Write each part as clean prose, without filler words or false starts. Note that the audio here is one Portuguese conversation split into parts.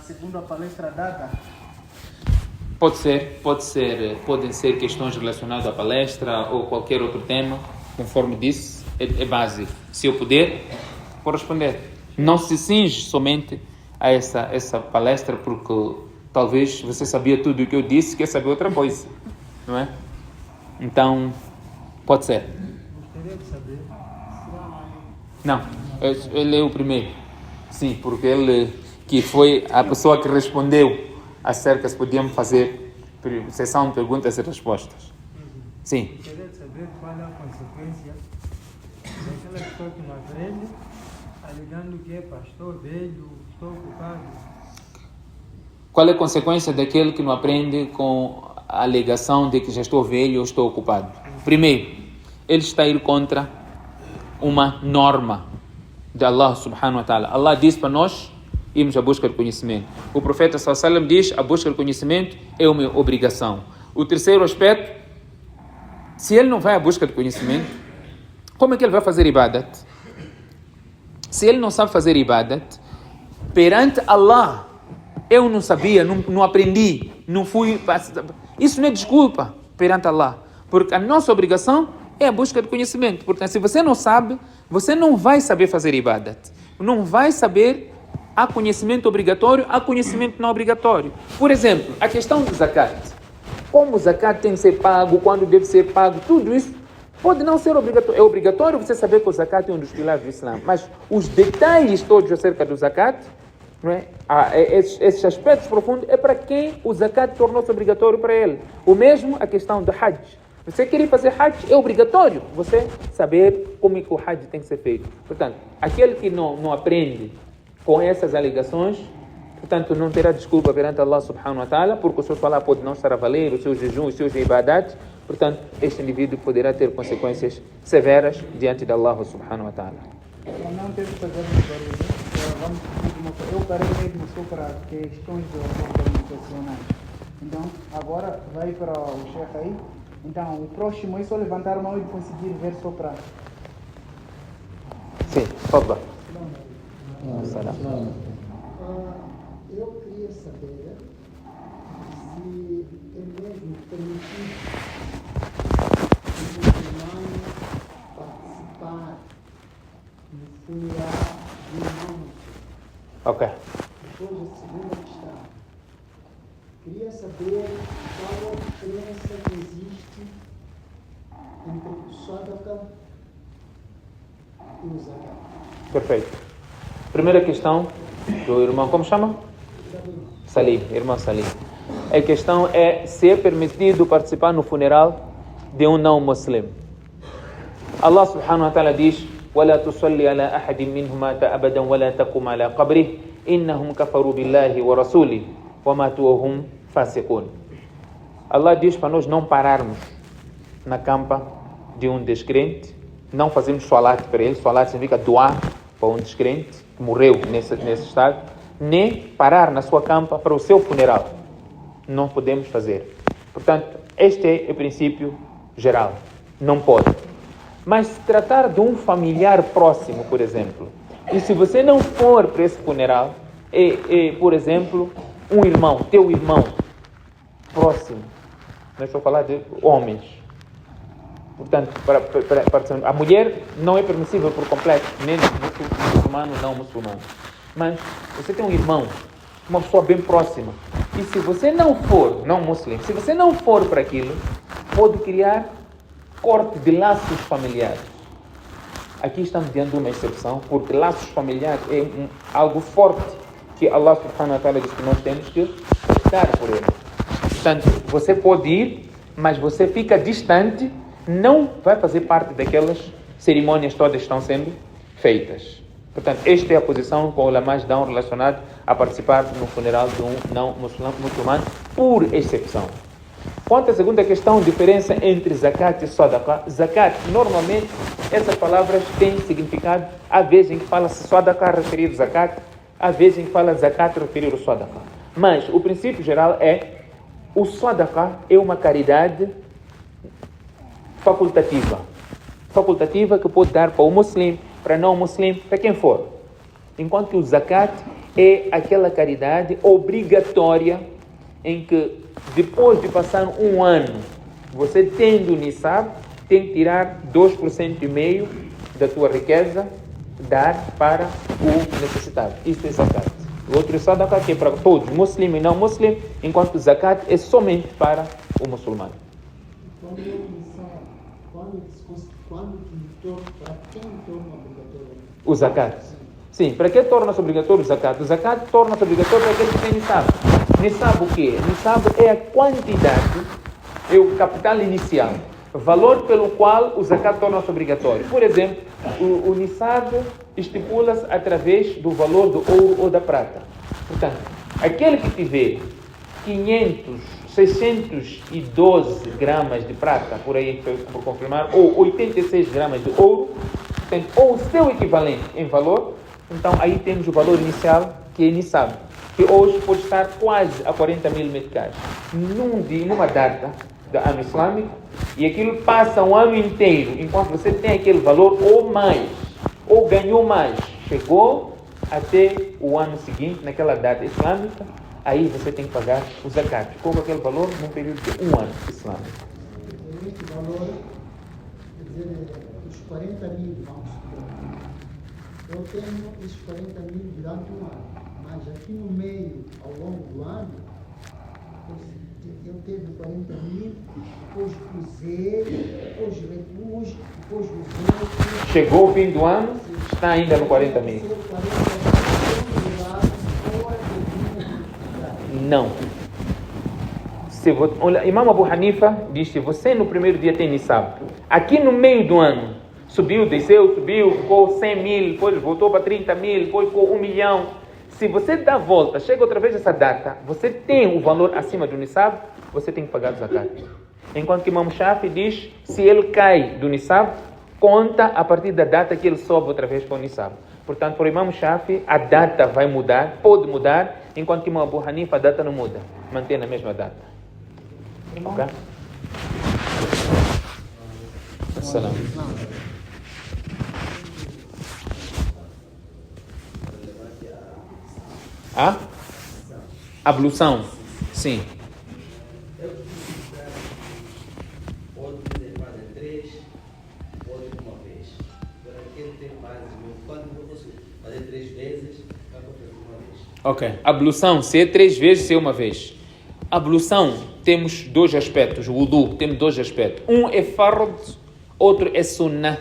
segundo a palestra dada? Podem ser questões relacionadas à palestra ou qualquer outro tema, conforme disse, é base. Se eu puder, vou responder. Não se cinge somente a essa palestra, porque talvez você sabia tudo o que eu disse, quer saber outra coisa, não é? Então, pode ser. Gostaria de saber. Não, ele é o primeiro. Sim, porque ele que foi a pessoa que respondeu acerca se podíamos fazer sessão de perguntas e respostas. Sim. Gostaria de saber qual é a consequência daquela pessoa que não aprende, alegando que é pastor velho, estou ocupado. Qual é a consequência daquele que não aprende com a alegação de que já estou velho ou estou ocupado? Primeiro, ele está a ir contra uma norma de Allah subhanahu wa ta'ala. Allah diz para nós irmos à busca do conhecimento. O profeta sallallahu alaihi wasallam diz a busca do conhecimento é uma obrigação. O terceiro aspecto, se ele não vai à busca do conhecimento, como é que ele vai fazer ibadat? Se ele não sabe fazer ibadat, perante Allah, eu não sabia, não aprendi, não fui... Isso não é desculpa perante Allah, porque a nossa obrigação é a busca do conhecimento. Portanto, se você não sabe, você não vai saber fazer ibadat. Não vai saber há conhecimento obrigatório, há conhecimento não obrigatório. Por exemplo, a questão do zakat. Como o zakat tem que ser pago, quando deve ser pago, tudo isso pode não ser obrigatório. É obrigatório você saber que o zakat é um dos pilares do Islã. Mas os detalhes todos acerca do zakat, não é? Esses aspectos profundos, é para quem o zakat tornou-se obrigatório para ele. O mesmo a questão do hajj. Você querer fazer hajj, é obrigatório você saber como é que o hajj tem que ser feito. Portanto, aquele que não aprende com essas alegações, portanto, não terá desculpa perante Allah subhanahu wa ta'ala, porque o seu salah pode não estar a valer, o seu jejum, os seus ibadat, portanto, este indivíduo poderá ter consequências severas diante de Allah subhanahu wa ta'ala. Não temos que fazer uma pergunta. Eu parei mesmo só para questões de ordem comunicacionais. Então, agora vai para o chefe aí. Então, o próximo é só levantar a mão e conseguir ver só para... Sim, tfadal. Eu queria saber se é mesmo permitido o muçulmano participar no funeral de um irmão. Ok. Depois, a segunda questão. Queria saber qual a diferença que existe entre o sadaqa e o zakat. Perfeito. Primeira questão do irmão, como chama? Salim, irmão Salim. A questão é se é permitido participar no funeral de um não muslim. Allah subhanahu wa ta'ala diz: وَلَا تُصَلِّ عَلَى أَحَدٍ مِّنْهُمْ مَاتَ أَبَدًا وَلَا تَقُمْ عَلَى قَبْرِهِ إِنَّهُمْ كَفَرُوا بِاللَّهِ وَرَسُولِهِ وَمَاتُوا وَهُمْ فَاسِقُونَ. Allah diz para nós não pararmos na campa de um descrente, não fazermos salat para ele. Salat significa doar para um descrente que morreu nesse estado, nem parar na sua campa para o seu funeral. Não podemos fazer. Portanto, este é o princípio geral. Não pode. Mas se tratar de um familiar próximo, por exemplo, e se você não for para esse funeral, por exemplo, um irmão, teu irmão próximo, não estou a falar de homens. Portanto, a mulher não é permissível por completo, nem muçulmano, não muçulmano. Mas você tem um irmão, uma pessoa bem próxima, e se você não for, não muçulmano, se você não for para aquilo, pode criar corte de laços familiares. Aqui estamos diante de uma exceção, porque laços familiares é algo forte que Allah subhanahu wa ta'ala diz que nós temos que optar por ele. Portanto, você pode ir, mas você fica distante, não vai fazer parte daquelas cerimônias todas que estão sendo feitas. Portanto, esta é a posição que os ulamás dão relacionado a participar no funeral de um não muçulmano, por exceção. Quanto à segunda questão, diferença entre zakat e sadaqa. Zakat, normalmente, essas palavras têm significado, há vezes em que fala-se sadaqa a referir zakat, há vezes em que fala zakat a referir o sadaqa. Mas o princípio geral é, o sadaqa é uma caridade facultativa que pode dar para o muslim, para não muslim, para quem for. Enquanto que o zakat é aquela caridade obrigatória em que depois de passar um ano, você tendo Nisab, tem que tirar 2,5% da tua riqueza, dar para o necessitado. Isso é zakat. O outro é sadaqa, que é para todos, muslim e não muslim, enquanto o zakat é somente para o muçulmano. Para quem torna obrigatório? O zakat. Sim, para que torna-se obrigatório o zakat? O zakat torna-se obrigatório para aquele que tem nisab. Nisab o quê? Nisab é a quantidade, é o capital inicial, valor pelo qual o zakat torna-se obrigatório. Por exemplo, o nisab estipula-se através do valor do ouro ou da prata. Portanto, aquele que tiver 612 gramas de prata, por aí por confirmar, ou 86 gramas de ouro, portanto, ou o seu equivalente em valor, então aí temos o valor inicial, que é Nisab, que hoje pode estar quase a 40 mil meticais. Numa data do ano islâmico, e aquilo passa um ano inteiro, enquanto você tem aquele valor ou mais, ou ganhou mais, chegou até o ano seguinte, naquela data islâmica, aí você tem que pagar o zakat. Ficou com aquele valor num período de um ano islâmico. Este valor, quer dizer, os 40 mil, vamos supor. Eu tenho esses 40 mil durante um ano, mas aqui no meio, ao longo do ano, eu teve 40 mil, depois usei, depois repus, depois usei. Chegou o fim do ano, está ainda no 40 mil. Não. Olha, Imam Abu Hanifa diz que você no primeiro dia tem Nisab. Aqui no meio do ano, subiu, desceu, ficou 100 mil, depois voltou para 30 mil, depois ficou 1 milhão. Se você dá a volta, chega outra vez essa data, você tem o valor acima do Nisab, você tem que pagar o zakat. Enquanto que Imam Shafi diz, se ele cai do Nisab, conta a partir da data que ele sobe outra vez para o Nisab. Portanto, para o Imam Shafi, a data vai mudar, pode mudar, enquanto que Imam Abu Hanifa, a data não muda, mantém na mesma data. Ok? Assalam. A ablução, sim. Pode dizer fazer 3, pode uma vez. Agora aquele tem mais, quando eu consigo fazer 3 vezes, vai fazer uma vez. Ok. Ablução, se é 3 vezes, se é uma vez. Ablução, temos 2 aspectos. O wudu, temos 2 aspectos. Um é fard, outro é sunnah.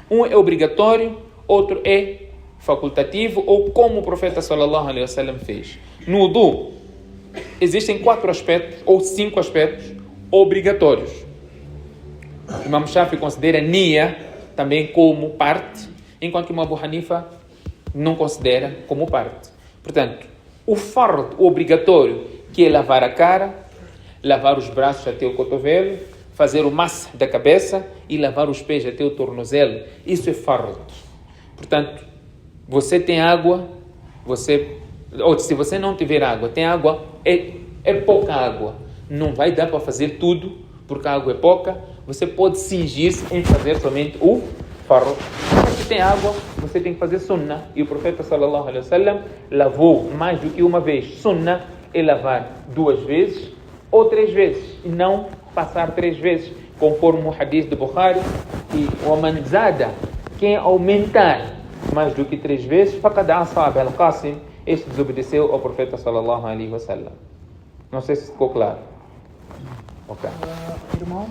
Um é obrigatório, outro é facultativo, ou como o profeta sallallahu alaihi wasallam fez. No wudu, existem 4 aspectos, ou 5 aspectos obrigatórios. O Imam Shafi considera niya também como parte, enquanto que o Abu Hanifa não considera como parte. Portanto, o fard, o obrigatório, que é lavar a cara, lavar os braços até o cotovelo, fazer o mas da cabeça e lavar os pés até o tornozelo. Isso é fard. Portanto, você tem água, ou se você não tiver água, tem água, é pouca água. Não vai dar para fazer tudo, porque a água é pouca. Você pode cingir-se em fazer somente o fard. Se tem água, você tem que fazer sunnah. E o profeta sallallahu alaihi wasallam lavou mais do que uma vez. Sunnah é lavar 2 vezes ou 3 vezes, e não passar 3 vezes, conforme o hadith de Bukhari, que o manzada, quem aumentar mais do que 3 vezes, faqad asaba al-Qasim, este desobedeceu ao profeta sallallahu alaihi wasallam. Não sei se ficou claro. Ok. Irmão?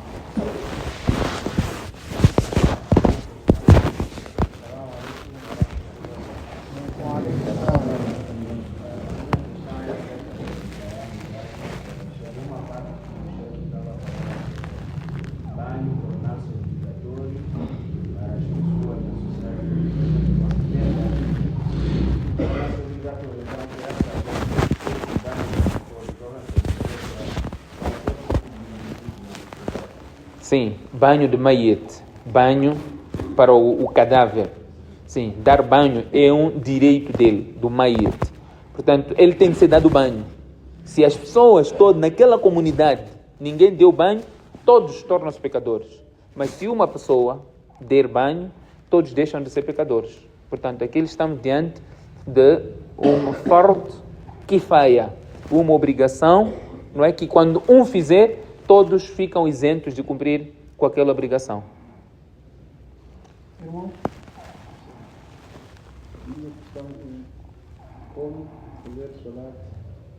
Sim, banho de mayit, banho para o cadáver. Sim, dar banho é um direito dele, do mayit. Portanto, ele tem que ser dado banho. Se as pessoas todas naquela comunidade, ninguém deu banho, todos tornam-se pecadores. Mas se uma pessoa der banho, todos deixam de ser pecadores. Portanto, aqui estamos diante de um fard kifaya, uma obrigação, não é que quando um fizer, todos ficam isentos de cumprir com aquela obrigação. Irmão? Minha questão é como fazer solar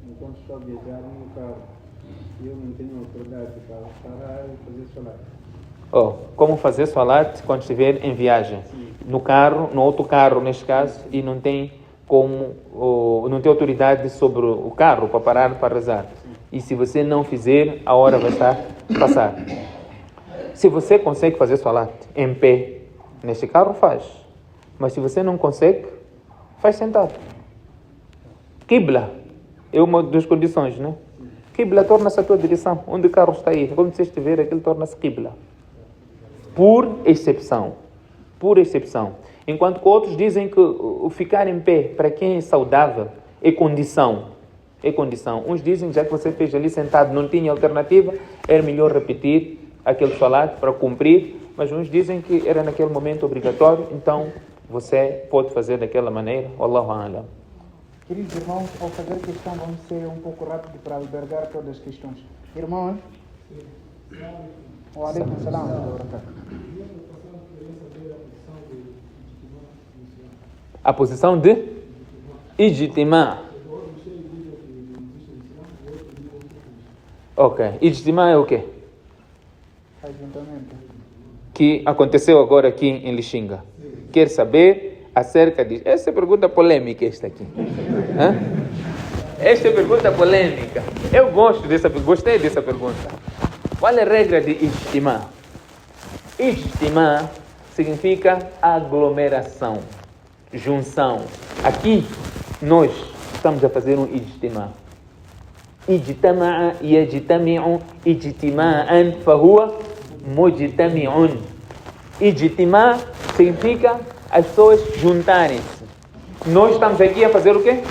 enquanto estou a viajar no carro. Eu não tenho autoridade para parar e fazer solar. Como fazer salat quando estiver em viagem? No carro, no outro carro neste caso, e não tem não tem autoridade sobre o carro para parar para rezar. E se você não fizer, a hora vai estar passar. Se você consegue fazer salat em pé, neste carro faz. Mas se você não consegue, faz sentado. Qibla é uma das condições, né? Qibla torna-se a tua direção. Onde o carro está aí, como você estiver, aquilo torna-se Qibla. Por exceção. Por exceção. Enquanto que outros dizem que o ficar em pé, para quem é saudável, é condição. É condição. Uns dizem, já que você fez ali sentado, não tinha alternativa, era melhor repetir aquele salat para cumprir. Mas uns dizem que era naquele momento obrigatório, então você pode fazer daquela maneira. Wallahu a'lam. Queridos irmãos, ao fazer questão, vamos ser um pouco rápido para albergar todas as questões. Irmãos? Wa alaikum salam wa barakatuh. A posição de ijtima. Ok. Ijtima é o quê? Ajuntamento. Que aconteceu agora aqui em Lixinga. Quer saber acerca disso? Essa é pergunta polêmica esta aqui. Hã? Esta é pergunta polêmica. Eu gostei dessa pergunta. Qual é a regra de ijtima? Ijtima significa aglomeração, junção. Aqui nós estamos a fazer um ijtima. Ijtama'a yajtami'u ijtima'an fahuwa mujtami'un. Ijtima significa as pessoas juntarem-se. Nós estamos aqui a fazer o quê?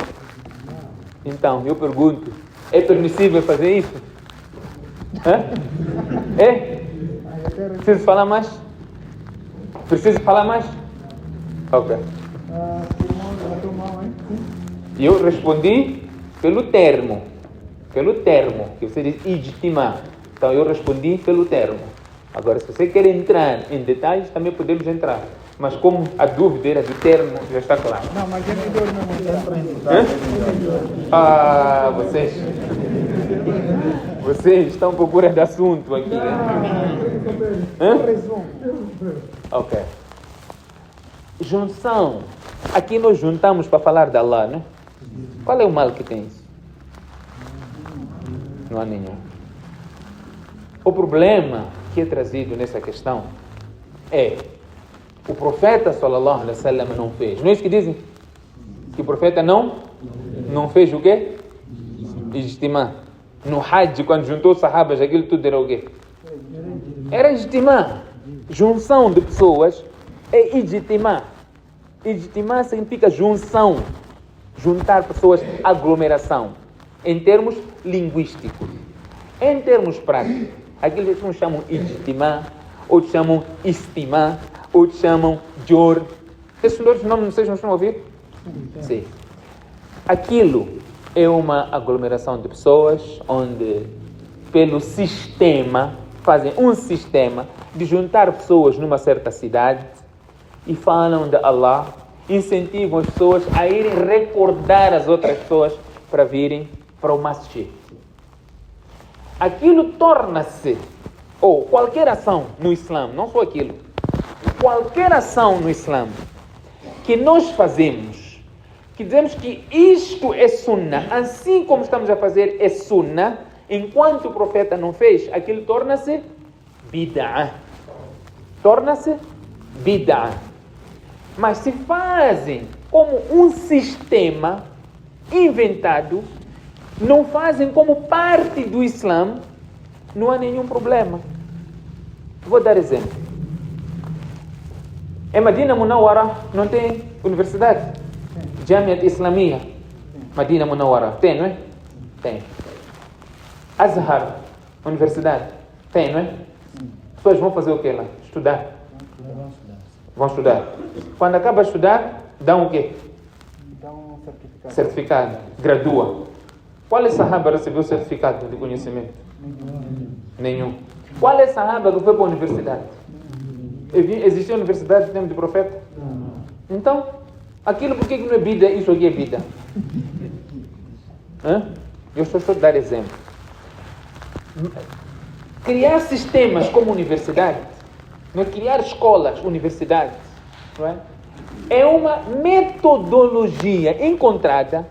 Então, eu pergunto, é permissível fazer isso? Hã? É? Preciso falar mais? Preciso falar mais? Ok. Irmão, levantou mão, hein? E eu respondi pelo termo, que você diz ijtima. Então eu respondi pelo termo. Agora, se você quer entrar em detalhes, também podemos entrar. Mas como a dúvida era do termo, já está claro. Não, mas é melhor não. Ah, vocês estão procurando assunto aqui. Resumo. Ok. Junção. Aqui nós juntamos para falar de Allah, né? Qual é o mal que tem isso? Não há nenhum. O problema que é trazido nessa questão é o profeta sallallahu alaihi wasallam não fez. Não é isso que dizem? Que o profeta não fez o quê? Ijtima. No Hajj, quando juntou os sahabas, aquilo tudo era o quê? Era ijtima. Junção de pessoas é ijtima. Ijtima significa junção. Juntar pessoas, aglomeração. Em termos linguísticos. Em termos práticos, aquilo que uns chamam ijtima, outros chamam istima, outros chamam jor. Esses nomes vocês não estão a ouvir? Sim. Aquilo é uma aglomeração de pessoas onde, pelo sistema, fazem um sistema de juntar pessoas numa certa cidade e falam de Allah, incentivam as pessoas a irem recordar as outras pessoas para virem para o masjid. Aquilo torna-se, ou qualquer ação no Islã, não só aquilo, qualquer ação no Islã que nós fazemos, que dizemos que isto é sunnah, assim como estamos a fazer é sunnah, enquanto o profeta não fez, aquilo torna-se bid'ah. Torna-se bid'ah. Mas se fazem como um sistema inventado, não fazem como parte do Islã, não há nenhum problema. Vou dar exemplo. Em Medina Munawwara não tem universidade? Jamiat Islamia, Medina Munawwara, tem, não é? Tem. Azhar, universidade, tem, não é? As pessoas vão fazer o que lá? Estudar. Vão estudar. Quando acaba de estudar, dão o quê? Então, certificado. Certificado. Gradua. Qual é sahaba recebeu certificado de conhecimento? Nenhum. Qual é sahaba que foi para a universidade? Existia universidade no tempo do profeta? Então, aquilo por que não é vida, isso aqui é vida? Eu só estou a dar exemplo. Criar sistemas como universidade, não é? Criar escolas, universidades, não é? É uma metodologia encontrada.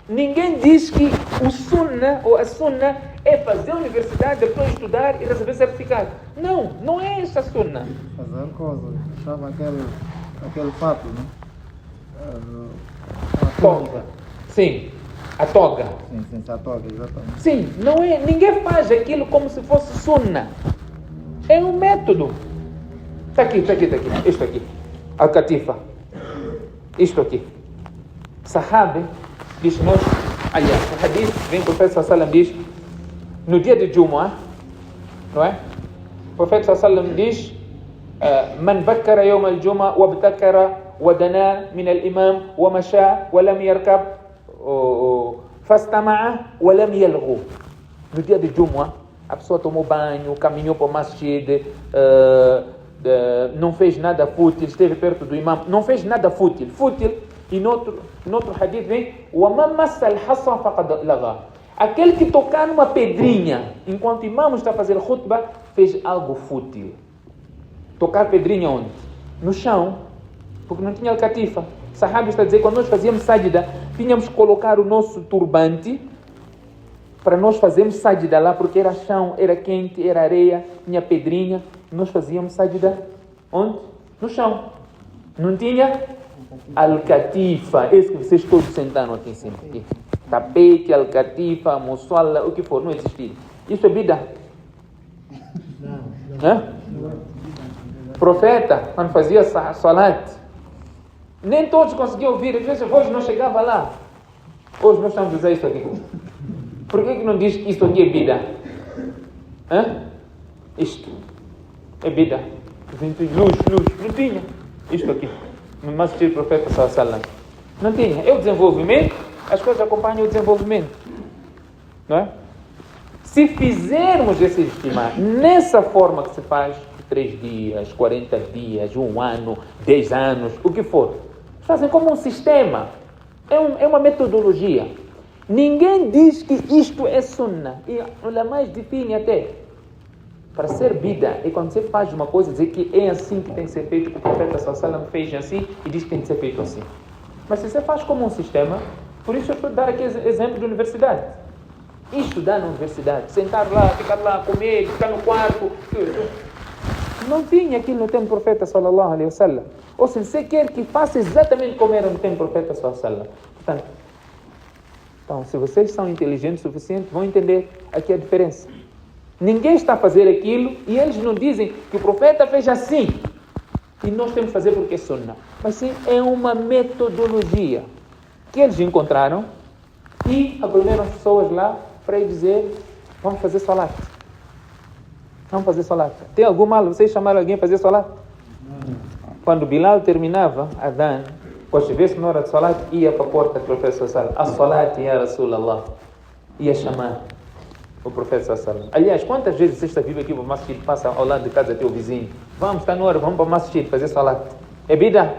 Ninguém diz que o sunnah ou a sunnah é fazer a universidade, a pessoa estudar e receber certificado. Não, não é essa sunnah. Fazer coisa, chama aquele fato, né? A Toga. Sim, a toga. Sim, a toga, exatamente. Sim, não é, ninguém faz aquilo como se fosse sunnah. É um método. Está aqui. Isto aqui. Al-Katifa. Isto aqui. Sahabi diz nós, aliás, o hadith vem o profeta sallam diz no dia de Jumu'ah, não é? O profeta sallam diz man bakkara yawm al-Jumu'ah wa abtakara wa dana min al-imam wa masha wa lam yarkab fastama'a wa lam yalghu. No dia de Jumu'ah, a pessoa tomou banho, caminhou para o masjid, não fez nada fútil, esteve perto do imam, não fez nada fútil. E no outro hadith vem aquele que tocar numa pedrinha enquanto o imam está a fazer khutbah fez algo fútil. Tocar pedrinha onde? No chão, porque não tinha al-katifa. Sahabi está a dizer, quando nós fazíamos sajda, tínhamos que colocar o nosso turbante para nós fazermos sajda lá, porque era chão, era quente, era areia, tinha pedrinha. Nós fazíamos sajda onde? No chão. Não tinha al-katifa, esse que vocês todos sentaram aqui em cima. Aqui. Tapete, al-katifa, mussala, o que for, não existia. Isso é bida. Profeta, quando fazia salat, nem todos conseguiam ouvir. Às vezes a voz não chegava lá. Hoje nós estamos a dizer isso aqui. Por que não diz que isso aqui é bida? Isto é bida. Luz, não tinha. Isto aqui. No masjid do profeta sallallahu. Não tinha. É o desenvolvimento, as coisas acompanham o desenvolvimento. Não é? Se fizermos esse estimar nessa forma que se faz, 3 dias, 40 dias, 1 ano, 10 anos, o que for, fazem como um sistema. É uma metodologia. Ninguém diz que isto é sunnah. E o mais define até. Para ser bida é quando você faz uma coisa, dizer que é assim que tem que ser feito, que o profeta sallallahu fez assim e diz que tem que ser feito assim. Mas se você faz como um sistema, por isso eu estou a dar aqui exemplo de universidade. Estudar na universidade, sentar lá, ficar lá, comer, ficar no quarto. Não tinha aquilo no tempo do profeta sallallahu alaihi wasallam. Ou seja, você quer que faça exatamente como era no tempo do profeta sallallahu alaihi wasallam. Portanto, então, se vocês são inteligentes o suficiente, vão entender aqui a diferença. Ninguém está a fazer aquilo e eles não dizem que o profeta fez assim e nós temos que fazer porque é sunnah. Mas sim, é uma metodologia que eles encontraram e acolheram as pessoas lá para dizer, vamos fazer salat. Vamos fazer salat. Tem algum mal vocês chamaram alguém para fazer salat? Quando Bilal terminava a adhan, quando estivesse na hora de salat, ia para a porta do profeta sallallahu alaihi wasallam. As-salat ya Rasulallah. Ia chamar o profeta sallallahu. Aliás, quantas vezes você está vivo aqui para o masjid, passa ao lado de casa teu vizinho? Vamos, está na hora, vamos para o masjid fazer salat. É bida?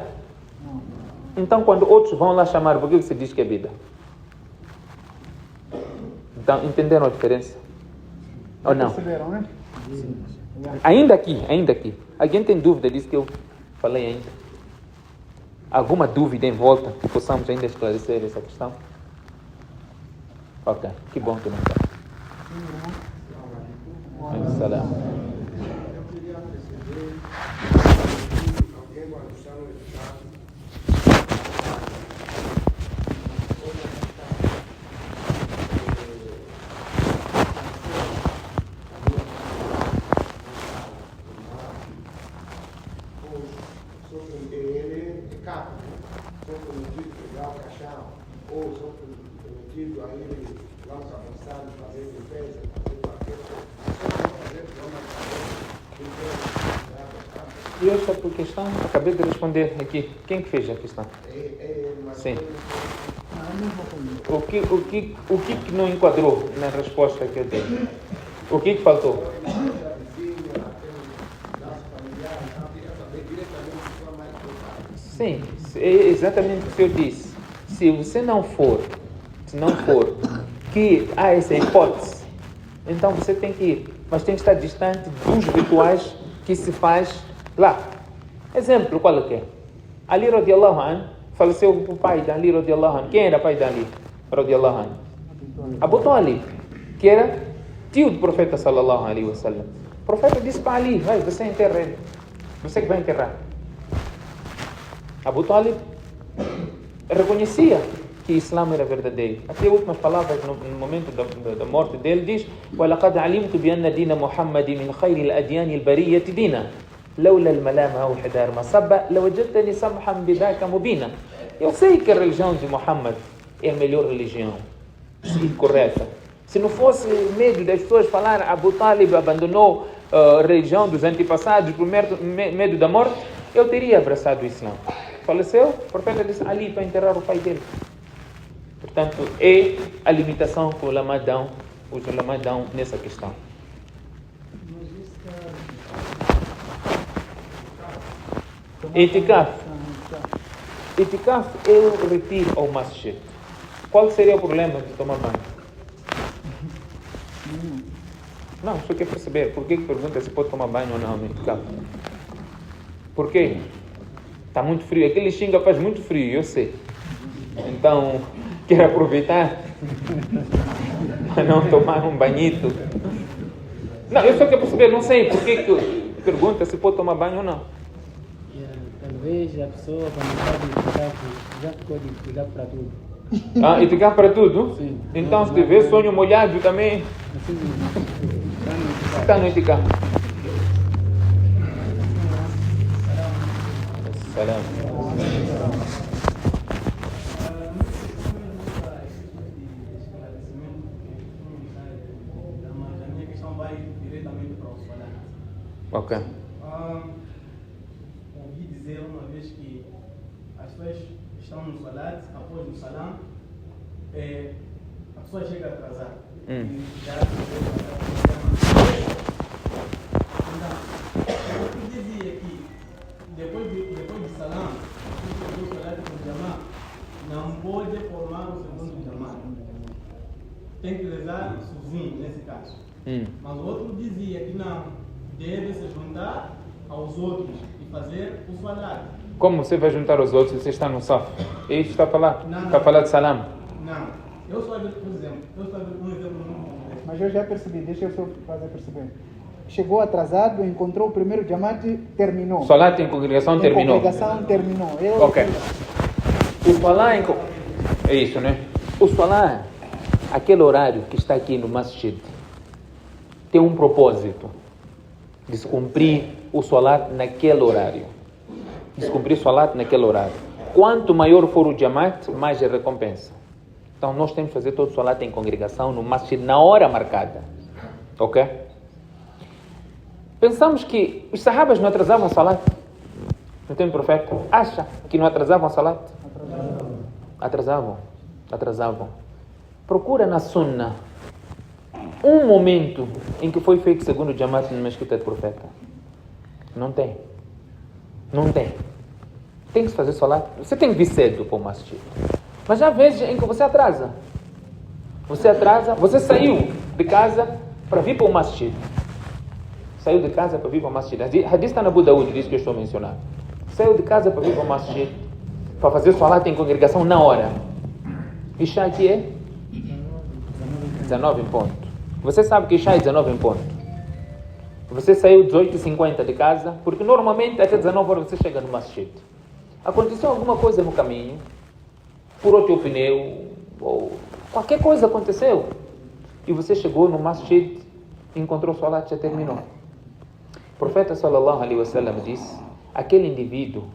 Então, quando outros vão lá chamar, por que você diz que é bida? Então, entenderam a diferença? Ou não? Perceberam, né? Ainda aqui. Alguém tem dúvida disso que eu falei ainda? Alguma dúvida em volta que possamos ainda esclarecer essa questão? Ok, que bom que não está. Salam. Eu queria perceber alguém vai estar no estado sou ele é capa, sou prometido pegar o caixão, ou sou prometido a ele vamos avançar, fazer defesa, fazer E essa por questão, acabei de responder aqui. Quem que fez a questão? Sim. é a mesma coisa. O que não enquadrou na resposta que eu dei? O que faltou? Sim, é exatamente o que eu disse. Se você não for, que há essa hipótese, então você tem que ir. Mas tem que estar distante dos rituais que se faz lá. Exemplo, qual é que é? Ali radiallahu anhu, faleceu o pai de Ali radiallahu anhu. Quem era o pai de Ali radiallahu anhu? Abu Talib, que era tio do profeta sallallahu alaihi wasallam. O profeta disse para Ali, vai, você enterra ele. Você que vai enterrar. Abu Talib reconhecia que o Islã era verdadeiro. Até as últimas palavras no momento da morte dele diz: وَلَقَدْ عَلِمْتُ بِأَنَّ دِينَ مُحَمَّدٍ مِنْ خَيْرِ الْأَدْيَانِ الْبَرِيَّةِ دِينًا لولا الملامة أو حدار مصبة لوجدتني سمحا بذاك مبينا. Eu sei que a religião de Muhammad é a melhor religião e correta. Se não fosse medo das pessoas falar Abu Talib abandonou a religião dos antepassados por medo da morte, eu teria abraçado o Islã. Faleceu, o profeta disse Ali para enterrar o pai dele. Portanto, é a limitação que os ulama dão nessa questão. Itikaf é o retiro ao masjid. Qual seria o problema de tomar banho? Não, só quer perceber. Por que pergunta se pode tomar banho ou não no itikaf? Por quê? Está muito frio. Aquele xinga faz muito frio, eu sei. Então, quero aproveitar para não tomar um banhito. Não, eu só quero perceber. Não sei por que pergunta se pode tomar banho ou não. Talvez a pessoa, quando está de itikaf, já ficou de itikaf para tudo. Ah, itikaf para tudo? Sim. Então, se tiver sonho molhado também, está no itikaf. Salam. A minha questão vai diretamente para o salam. Ok. Ouvi dizer uma vez que as pessoas estão no salat, após o salam, a pessoa chega atrasada. E já então, eu dizia que depois do salam, o salat com o jamá, não pode formar o segundo jamá. Tem que rezar sozinho nesse caso. Mas o outro dizia que não, deve se juntar aos outros e fazer o salat. Como você vai juntar os outros se você está no saf? E está a falar? Não. Está a falar de salam? Não. Eu estou a ver, por exemplo, um exemplo muito concreto. Mas eu já percebi, deixa eu só fazer perceber. Chegou atrasado, encontrou o primeiro jamate, terminou. Salat em congregação terminou. Congregação terminou. Ok. O salat é isso, né? O salat, aquele horário que está aqui no masjid, tem um propósito. Descumprir o salat naquele horário. Descumprir o salat naquele horário. Quanto maior for o jamat, mais a recompensa. Então nós temos que fazer todo o salat em congregação no masjid na hora marcada. Ok? Pensamos que os sahabas não atrasavam o salat. Não tem profeta? Acha que não atrasavam o salat? Atrasavam. Procura na sunna um momento em que foi feito segundo o jamat numa escrita de profeta. Não tem. Tem que fazer salat. Você tem que vir cedo para o masjid. Mas já vezes em que você atrasa. Você saiu de casa para vir para o masjid. Saiu de casa para vir para o masjid. Hadith está na Abu Daud, diz que eu estou mencionando. Saiu de casa para vir para o masjid, para fazer salat em congregação na hora. Isha aqui é 19 em ponto. Você sabe que Isha é 19 em ponto. Você saiu 18h50 de casa, porque normalmente até 19 horas você chega no masjid. Aconteceu alguma coisa no caminho, furou teu pneu, ou qualquer coisa aconteceu, e você chegou no masjid, encontrou o salat, já terminou. O profeta sallallahu alaihi wasallam disse, aquele indivíduo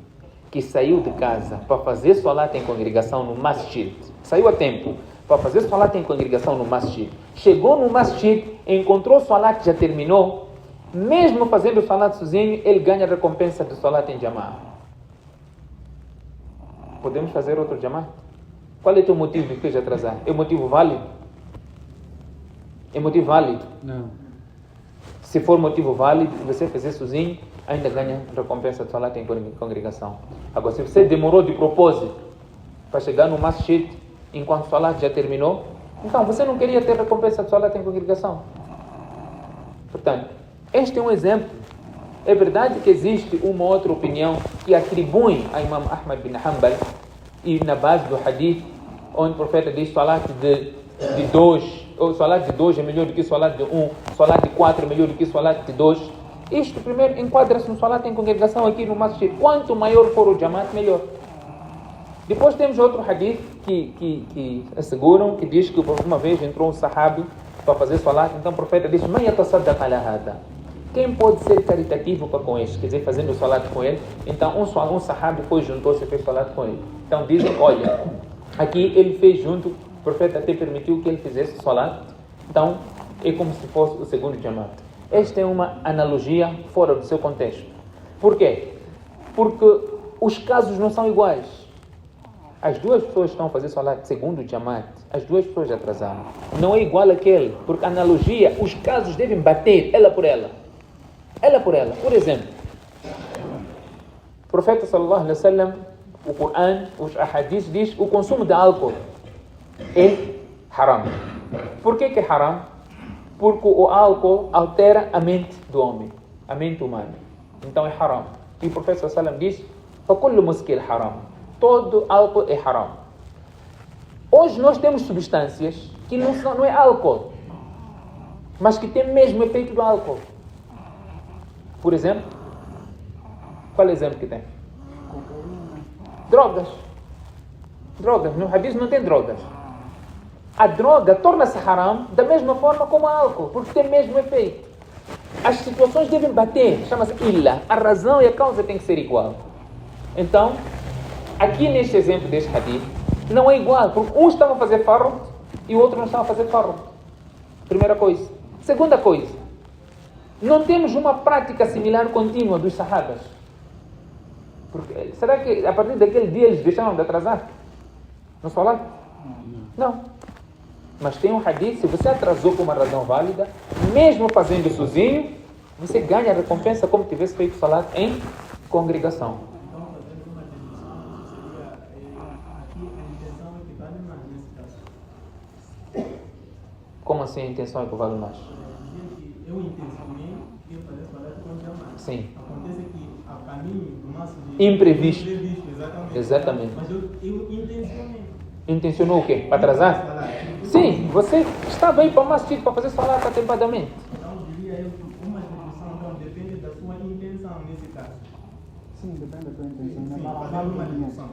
que saiu de casa para fazer salat em congregação no masjid, saiu a tempo para fazer salat em congregação no masjid, chegou no masjid, encontrou o salat, já terminou, mesmo fazendo o salat sozinho, ele ganha a recompensa do salat em jama'ah. Podemos fazer outro jama'ah? Qual é o teu motivo de fez atrasar? É um motivo válido? É motivo válido? Não. Se for motivo válido, você fazer sozinho, ainda ganha recompensa de salat em congregação. Agora, se você demorou de propósito para chegar no masjid enquanto o salat já terminou, então você não queria ter recompensa de salat em congregação. Portanto, este é um exemplo. É verdade que existe uma outra opinião que atribui a Imam Ahmad bin Hanbal, e na base do hadith, onde o profeta diz salat de 2, ou salat de 2 é melhor do que salat de 1, salat de 4 é melhor do que salat de 2. Isto primeiro enquadra-se no salat em congregação aqui no masjid. Quanto maior for o jamaat, melhor. Depois temos outro hadith que asseguram, que diz que uma vez entrou um sahabi para fazer salat, então o profeta diz: "Man yatasaddaq ala hada?" Quem pode ser caritativo para com este? Quer dizer, fazendo o salat com ele. Então um sahabi foi, juntou-se e fez salat com ele. Então dizem: olha, aqui ele fez junto, o profeta até permitiu que ele fizesse salat. Então é como se fosse o segundo jamaat. Esta é uma analogia fora do seu contexto. Por quê? Porque os casos não são iguais. As duas pessoas estão a fazer salat segundo o jamaat, as duas pessoas atrasaram. Não é igual àquele, porque a analogia, os casos devem bater, ela por ela. Ela por ela. Por exemplo, o profeta sallallahu alaihi wasallam, o Coran, os ahadith diz o consumo de álcool é haram. Por que é haram? Porque o álcool altera a mente do homem, a mente humana. Então é haram. E o profeta sallallahu alaihi wasallam diz: "Fakullu muskil haram." Todo álcool é haram. Hoje nós temos substâncias que não é álcool, mas que tem mesmo efeito do álcool. Por exemplo, qual é o exemplo que tem? Drogas. Drogas. No hadith não tem drogas. A droga torna-se haram da mesma forma como o álcool, porque tem o mesmo efeito. As situações devem bater, chama-se illa. A razão e a causa têm que ser igual. Então, aqui neste exemplo deste hadith, não é igual, porque um estava a fazer farro e o outro não estava a fazer farro. Primeira coisa. Segunda coisa, não temos uma prática similar contínua dos sahabas. Porque, será que a partir daquele dia eles deixaram de atrasar? No salat? Não. Mas tem um hadith, se você atrasou por uma razão válida, mesmo fazendo sozinho, você ganha a recompensa como se tivesse feito salat em congregação. Então, fazendo uma definição, seria aqui a intenção equivale mais nesse caso. Como assim a intenção equivale mais? Eu intencionei que eu fazer salat com jamais. Sim. Acontece que a caminho do nosso Imprevisto. Exatamente. Exatamente. Mas eu intencionei. Intencionou o quê? Para atrasar? Sim, você estava aí para o masjid para fazer salat atempadamente. Então, diria eu que uma definição então, depende da sua intenção nesse caso. Sim, depende da tua intenção. Sim, Mas fazer uma definição.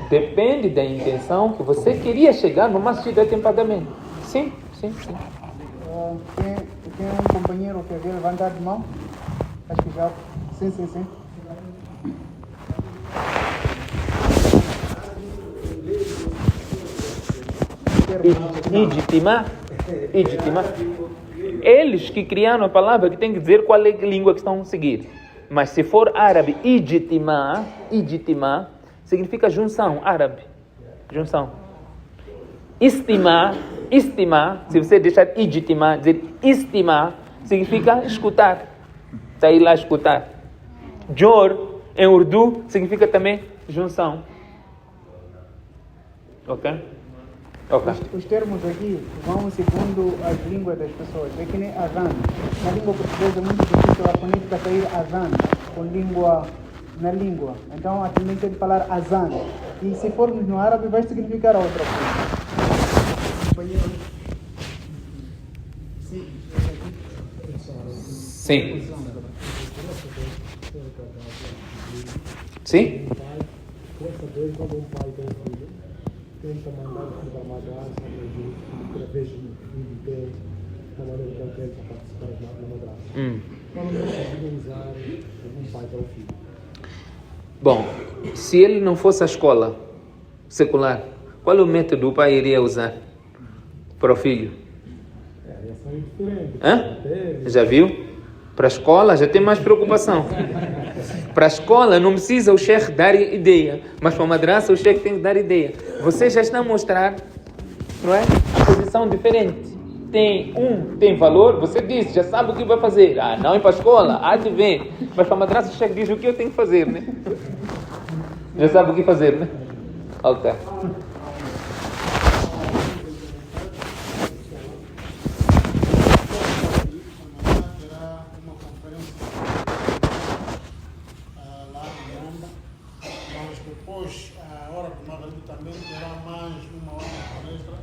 Depende da intenção que você queria chegar no masjid atempadamente. Sim, sim, sim. Tem um companheiro que quer levantar de mão? Acho que já. Sim, sim, sim. Ijtima. Eles que criaram a palavra que tem que dizer qual é a língua que estão a seguir. Mas se for árabe, ijtima significa junção, árabe. Junção. Istima, se você deixar ijtima, dizer istima, significa escutar. Sair lá escutar. Jor, em urdu, significa também junção. Ok? Os termos aqui vão segundo as línguas das pessoas. É que nem azan. Na língua portuguesa é muito difícil a fonética sair azan na língua. Então a tendência é de falar azan. E se formos no árabe vai significar outra coisa. Sim. Sim? Quer saber quando um pai tem um filho, tenta mandar para uma madraça, através de bem, da maneira que ele quer participar na madraça. Quando não conseguem usar um pai para o filho. Bom, se ele não fosse a escola secular, qual é o método o pai iria usar para o filho? Ia sair diferente. Hã? Já viu? Para a escola já tem mais preocupação. Para a escola não precisa o chefe dar ideia, mas para a madraça o chefe tem que dar ideia. Vocês já estão a mostrar, não é? A posição diferente. Tem valor, você diz, já sabe o que vai fazer. Não é para a escola, há de ver. Mas para a madraça o chefe diz o que eu tenho que fazer, né? Já sabe o que fazer, né? Ok. Depois, a hora do Maghrib também terá mais uma hora de palestra.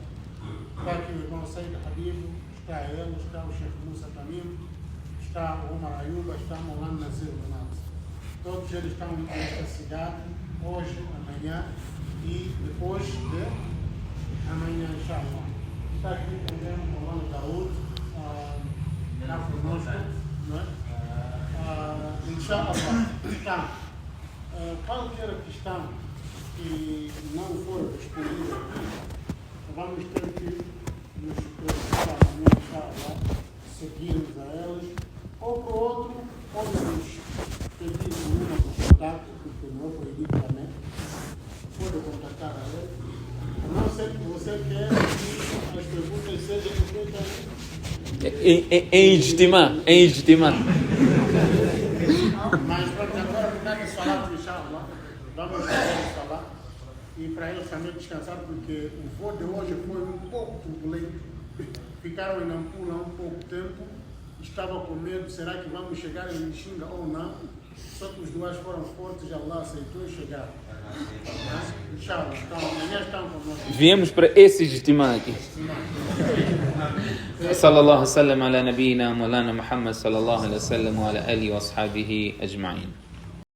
Está aqui o irmão Said Habib, está ele, está o chefe Musa Tamim, está o Omar Ayuba, está o Maulana Nazir Benat. Todos eles estão nesta cidade, hoje, amanhã e depois de amanhã, inshallah. Está aqui também o Maulana Daoud, está conosco, não é? Inshallah, está. Qualquer questão que não for respondida aqui, vamos ter que nos preocupar amanhã, seguirmos a elas, ou para o outro, podemos pedir o número de contato, porque não é proibido também, pode contactar a ele. A não ser que você quer que as perguntas sejam feitas Em estimar. Mas vamos agora mudar de salat, inshallah. Vamos falar e para eles também descansar, porque o voo de hoje foi um pouco turbulento. Ficaram em Nampula há um pouco tempo, estava com medo, será que vamos chegar em Lixinga ou não? Só que os dois foram fortes, Allah aceitou e chegaram. Inshallah, então amanhã estão conosco. Viemos para esses estimar aqui. صلى الله وسلم على نبينا مولانا محمد صلى الله عليه وسلم وعلى آله وأصحابه أجمعين.